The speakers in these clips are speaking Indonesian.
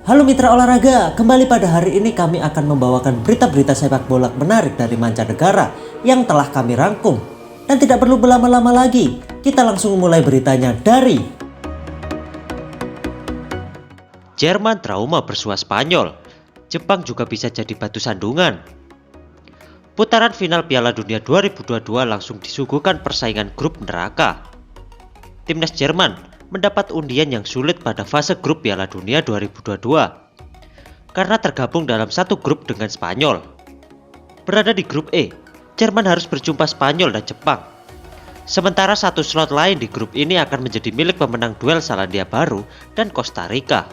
Halo mitra olahraga, kembali pada hari ini kami akan membawakan berita-berita sepak bola menarik dari mancanegara yang telah kami rangkum. Dan tidak perlu berlama-lama lagi, kita langsung mulai beritanya dari Jerman trauma bersua Spanyol, Jepang juga bisa jadi batu sandungan. Putaran final Piala Dunia 2022 langsung disuguhkan persaingan grup neraka. Timnas Jerman mendapat undian yang sulit pada fase grup Piala Dunia 2022 karena tergabung dalam satu grup dengan Spanyol. Berada di grup E, Jerman harus berjumpa Spanyol dan Jepang. Sementara satu slot lain di grup ini akan menjadi milik pemenang duel Selandia Baru dan Costa Rica.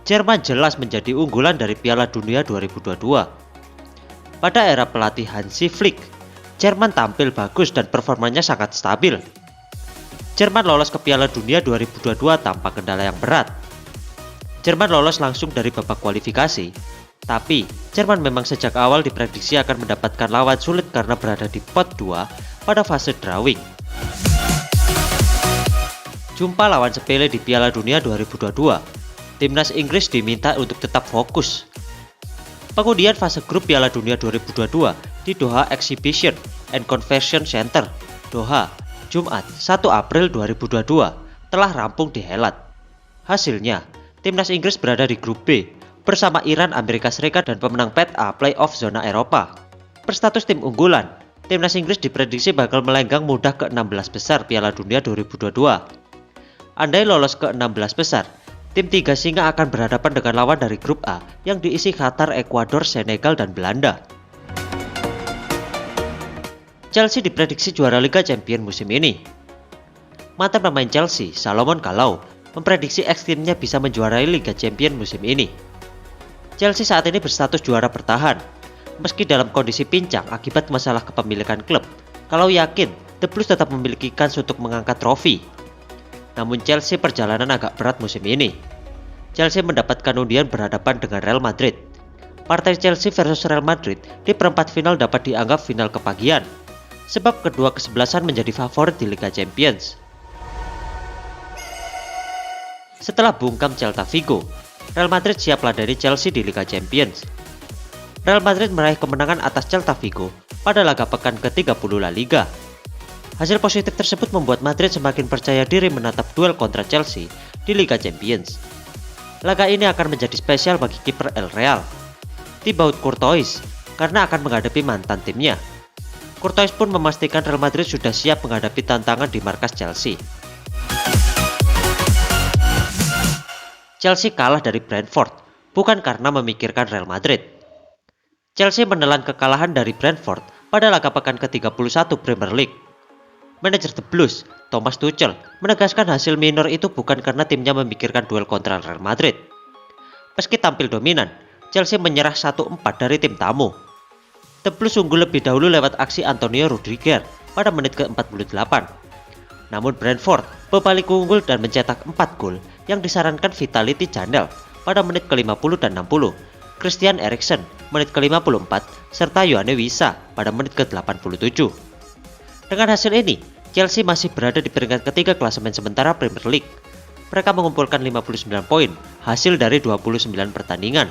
Jerman jelas menjadi unggulan dari Piala Dunia 2022. Pada era pelatih Hansi Flick, Jerman tampil bagus dan performanya sangat stabil. Jerman lolos ke Piala Dunia 2022 tanpa kendala yang berat. Jerman lolos langsung dari babak kualifikasi, tapi Jerman memang sejak awal diprediksi akan mendapatkan lawan sulit karena berada di pot 2 pada fase drawing. Jumpa lawan sepele di Piala Dunia 2022, timnas Inggris diminta untuk tetap fokus. Pengundian fase grup Piala Dunia 2022 di Doha Exhibition and Convention Center, Doha, Jumat 1 April 2022 telah rampung dihelat. Hasilnya, timnas Inggris berada di grup B bersama Iran, Amerika Serikat dan pemenang pet A playoff zona Eropa. Berstatus tim unggulan, timnas Inggris diprediksi bakal melenggang mudah ke 16 besar Piala Dunia 2022. Andai lolos ke 16 besar, tim tiga singa akan berhadapan dengan lawan dari grup A yang diisi Qatar, Ekuador, Senegal, dan Belanda. Chelsea diprediksi juara Liga Champions musim ini. Mantan pemain Chelsea, Salomon Kalou, memprediksi ex-timnya bisa menjuarai Liga Champions musim ini. Chelsea saat ini berstatus juara bertahan, meski dalam kondisi pincang akibat masalah kepemilikan klub. Kalou yakin The Blues tetap memiliki kans untuk mengangkat trofi. Namun Chelsea perjalanan agak berat musim ini. Chelsea mendapatkan undian berhadapan dengan Real Madrid. Partai Chelsea versus Real Madrid di perempat final dapat dianggap final kepagian, sebab kedua kesebelasan menjadi favorit di Liga Champions. Setelah bungkam Celta Vigo, Real Madrid siap ladani Chelsea di Liga Champions. Real Madrid meraih kemenangan atas Celta Vigo pada laga pekan ke-30 La Liga. Hasil positif tersebut membuat Madrid semakin percaya diri menatap duel kontra Chelsea di Liga Champions. Laga ini akan menjadi spesial bagi kiper El Real, Thibaut Courtois, karena akan menghadapi mantan timnya. Courtois pun memastikan Real Madrid sudah siap menghadapi tantangan di markas Chelsea. Chelsea kalah dari Brentford, bukan karena memikirkan Real Madrid. Chelsea menelan kekalahan dari Brentford pada laga pekan ke-31 Premier League. Manajer The Blues, Thomas Tuchel, menegaskan hasil minor itu bukan karena timnya memikirkan duel kontra Real Madrid. Meski tampil dominan, Chelsea menyerah 1-4 dari tim tamu. The Blues unggul lebih dahulu lewat aksi Antonio Rudiger pada menit ke-48. Namun Brentford berbalik unggul dan mencetak 4 gol yang disarankan Vitality Channel pada menit ke-50 dan 60, Christian Eriksen menit ke-54, serta Yoane Wissa pada menit ke-87. Dengan hasil ini, Chelsea masih berada di peringkat ketiga klasemen sementara Premier League. Mereka mengumpulkan 59 poin hasil dari 29 pertandingan.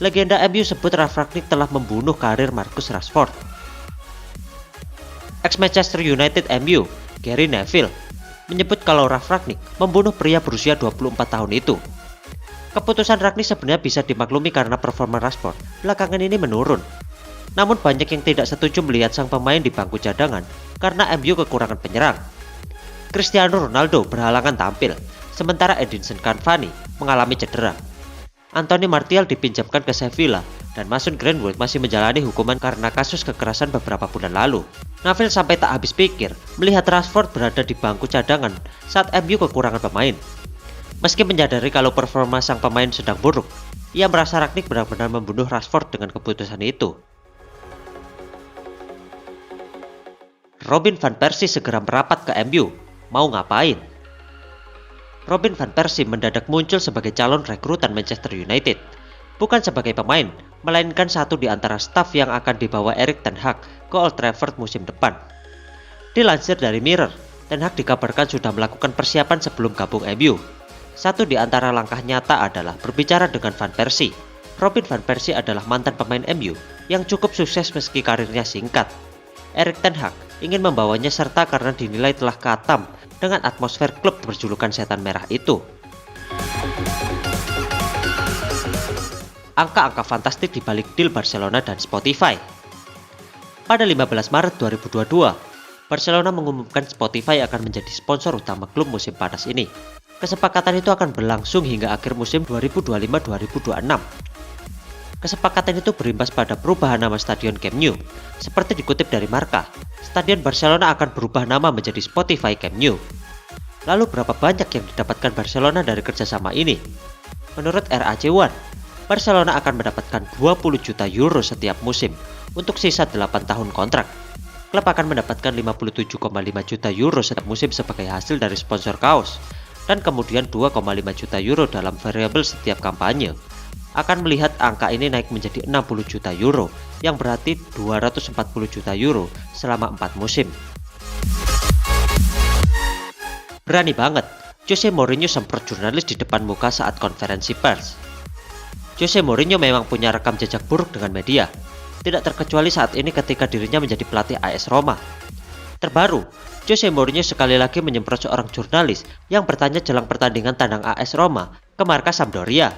Legenda MU sebut Ralf Rangnick telah membunuh karir Marcus Rashford. Ex-Manchester United MU, Gary Neville, menyebut kalau Ralf Rangnick membunuh pria berusia 24 tahun itu. Keputusan Rangnick sebenarnya bisa dimaklumi karena performa Rashford belakangan ini menurun. Namun banyak yang tidak setuju melihat sang pemain di bangku cadangan karena MU kekurangan penyerang. Cristiano Ronaldo berhalangan tampil, sementara Edinson Cavani mengalami cedera. Anthony Martial dipinjamkan ke Sevilla dan Mason Greenwood masih menjalani hukuman karena kasus kekerasan beberapa bulan lalu. Neville sampai tak habis pikir melihat Rashford berada di bangku cadangan saat MU kekurangan pemain. Meski menyadari kalau performa sang pemain sedang buruk, ia merasa Rangnick benar-benar membunuh Rashford dengan keputusan itu. Robin van Persie segera merapat ke MU, mau ngapain? Robin van Persie mendadak muncul sebagai calon rekrutan Manchester United, bukan sebagai pemain, melainkan satu di antara staf yang akan dibawa Erik ten Hag ke Old Trafford musim depan. Dilansir dari Mirror, Ten Hag dikabarkan sudah melakukan persiapan sebelum gabung MU. Satu di antara langkah nyata adalah berbicara dengan Van Persie. Robin Van Persie adalah mantan pemain MU yang cukup sukses meski karirnya singkat. Erik ten Hag ingin membawanya serta karena dinilai telah katam dengan atmosfer klub berjulukan setan merah itu. Angka-angka fantastik di balik deal Barcelona dan Spotify. Pada 15 Maret 2022, Barcelona mengumumkan Spotify akan menjadi sponsor utama klub musim panas ini. Kesepakatan itu akan berlangsung hingga akhir musim 2025-2026. Kesepakatan itu berimbas pada perubahan nama stadion Camp Nou. Seperti dikutip dari Marca, stadion Barcelona akan berubah nama menjadi Spotify Camp Nou. Lalu berapa banyak yang didapatkan Barcelona dari kerjasama ini? Menurut RAC1, Barcelona akan mendapatkan 20 juta euro setiap musim untuk sisa 8 tahun kontrak. Klub akan mendapatkan 57,5 juta euro setiap musim sebagai hasil dari sponsor kaos, dan kemudian 2,5 juta euro dalam variabel setiap kampanye. Akan melihat angka ini naik menjadi 60 juta euro, yang berarti 240 juta euro selama 4 musim. Berani banget, Jose Mourinho semprot jurnalis di depan muka saat konferensi pers. Jose Mourinho memang punya rekam jejak buruk dengan media, tidak terkecuali saat ini ketika dirinya menjadi pelatih AS Roma. Terbaru, Jose Mourinho sekali lagi menyemprot seorang jurnalis yang bertanya jelang pertandingan tandang AS Roma ke markas Sampdoria.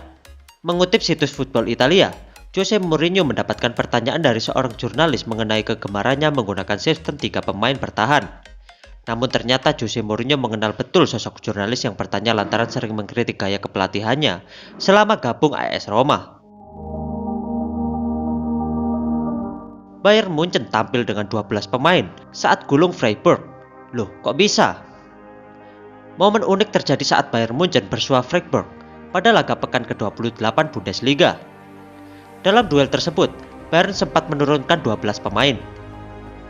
Mengutip situs Football Italia, Jose Mourinho mendapatkan pertanyaan dari seorang jurnalis mengenai kegemarannya menggunakan sistem 3 pemain bertahan. Namun ternyata Jose Mourinho mengenal betul sosok jurnalis yang bertanya lantaran sering mengkritik gaya kepelatihannya selama gabung AS Roma. Bayern Munchen tampil dengan 12 pemain saat gulung Freiburg. Loh, kok bisa? Momen unik terjadi saat Bayern Munchen bersua Freiburg pada laga pekan ke-28 Bundesliga. Dalam duel tersebut, Bayern sempat menurunkan 12 pemain.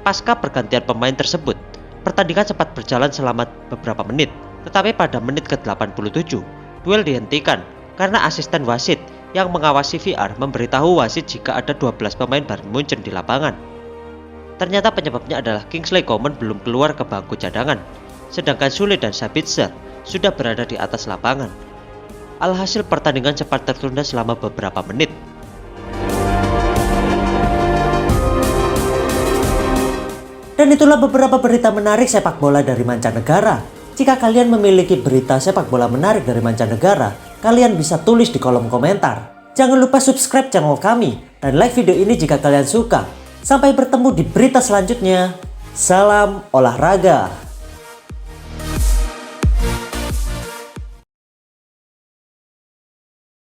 Pasca pergantian pemain tersebut, pertandingan sempat berjalan selama beberapa menit, tetapi pada menit ke-87, duel dihentikan karena asisten wasit yang mengawasi VR memberitahu wasit jika ada 12 pemain Bayern Munchen di lapangan. Ternyata penyebabnya adalah Kingsley Coman belum keluar ke bangku cadangan, sedangkan Sule dan Sabitzer sudah berada di atas lapangan. Alhasil pertandingan sempat tertunda selama beberapa menit. Dan itulah beberapa berita menarik sepak bola dari mancanegara. Jika kalian memiliki berita sepak bola menarik dari mancanegara, kalian bisa tulis di kolom komentar. Jangan lupa subscribe channel kami dan like video ini jika kalian suka. Sampai bertemu di berita selanjutnya. Salam olahraga.